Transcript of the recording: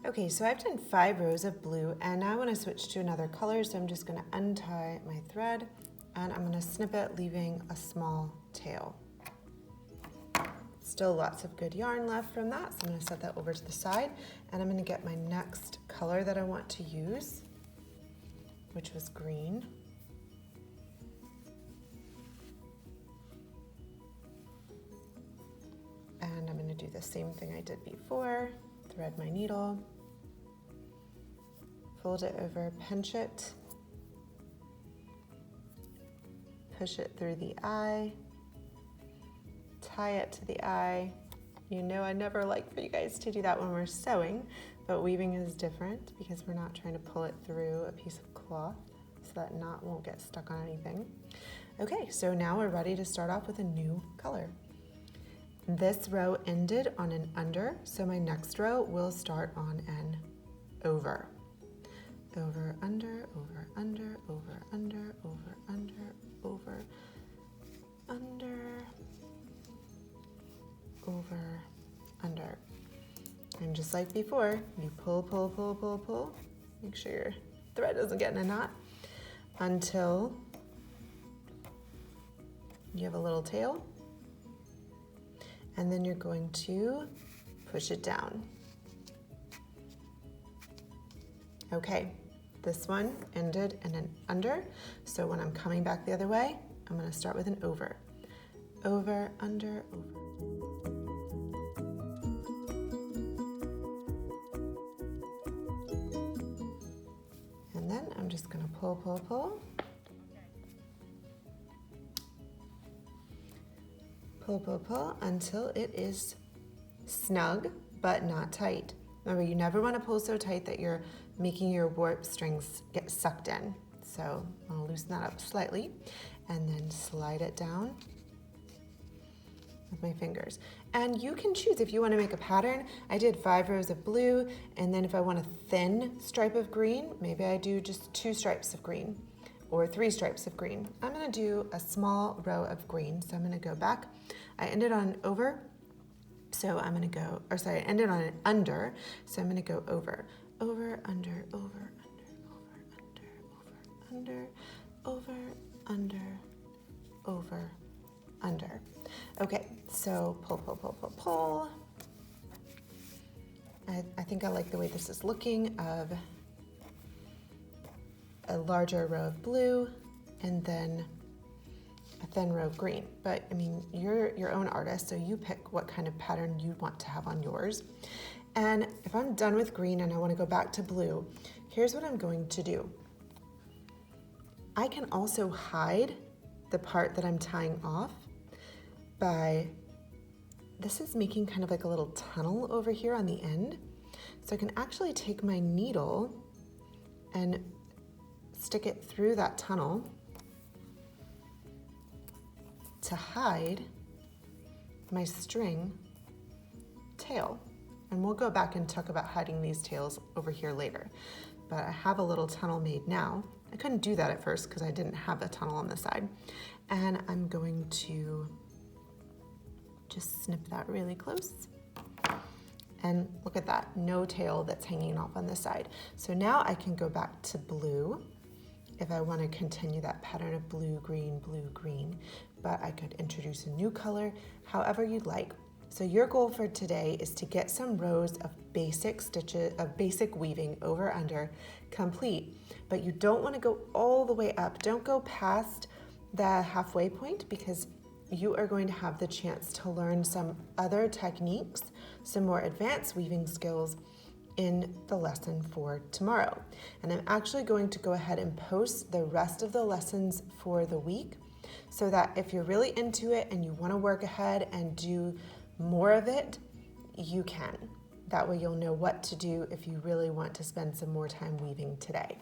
Okay, so I've done 5 rows of blue and now I want to switch to another color, so I'm just going to untie my thread and I'm going to snip it, leaving a small tail. Still lots of good yarn left from that, so I'm going to set that over to the side and I'm going to get my next color that I want to use, which was green. And I'm going to do the same thing I did before, thread my needle, fold it over, pinch it, push it through the eye, tie it to the eye. You know I never like for you guys to do that when we're sewing, but weaving is different because we're not trying to pull it through a piece of cloth, so that knot won't get stuck on anything. Okay, so now we're ready to start off with a new color. This row ended on an under, so my next row will start on an over. Over, under, over, under, over, under, over, under, over, under, over, under. And just like before, you pull, pull, pull, pull, pull. Make sure your thread doesn't get in a knot until you have a little tail. And then you're going to push it down. Okay, this one ended in an under, so when I'm coming back the other way, I'm going to start with an over. Over, under, over. And then I'm just going to pull, pull, pull. Pull, pull, pull until it is snug but not tight. Remember, you never want to pull so tight that you're making your warp strings get sucked in. So I'll loosen that up slightly and then slide it down with my fingers. And you can choose if you want to make a pattern. I did 5 rows of blue, and then if I want a thin stripe of green, maybe I do just 2 stripes of green or 3 stripes of green. I'm going to do a small row of green, so I'm going to go back. I ended on over, so I'm going to go, or sorry, I ended on an under, so I'm going to go over, over, under, over, under, over, under, over, under. Okay, so pull, pull, pull, pull, pull. I think I like the way this is looking, of a larger row of blue and then a thin row of green. But I mean, you're your own artist, so you pick what kind of pattern you want to have on yours. And if I'm done with green and I want to go back to blue, here's what I'm going to do. I can also hide the part that I'm tying off by, this is making kind of like a little tunnel over here on the end. So I can actually take my needle and stick it through that tunnel to hide my string tail. And we'll go back and talk about hiding these tails over here later. But I have a little tunnel made now. I couldn't do that at first because I didn't have a tunnel on the side. And I'm going to just snip that really close. And look at that, no tail that's hanging off on the side. So now I can go back to blue if I want to continue that pattern of blue, green, but I could introduce a new color, however you'd like. So your goal for today is to get some rows of basic stitches, of basic weaving over under complete, but you don't want to go all the way up. Don't go past the halfway point because you are going to have the chance to learn some other techniques, some more advanced weaving skills in the lesson for tomorrow. And I'm actually going to go ahead and post the rest of the lessons for the week so that if you're really into it and you want to work ahead and do more of it, you can. That way you'll know what to do if you really want to spend some more time weaving today.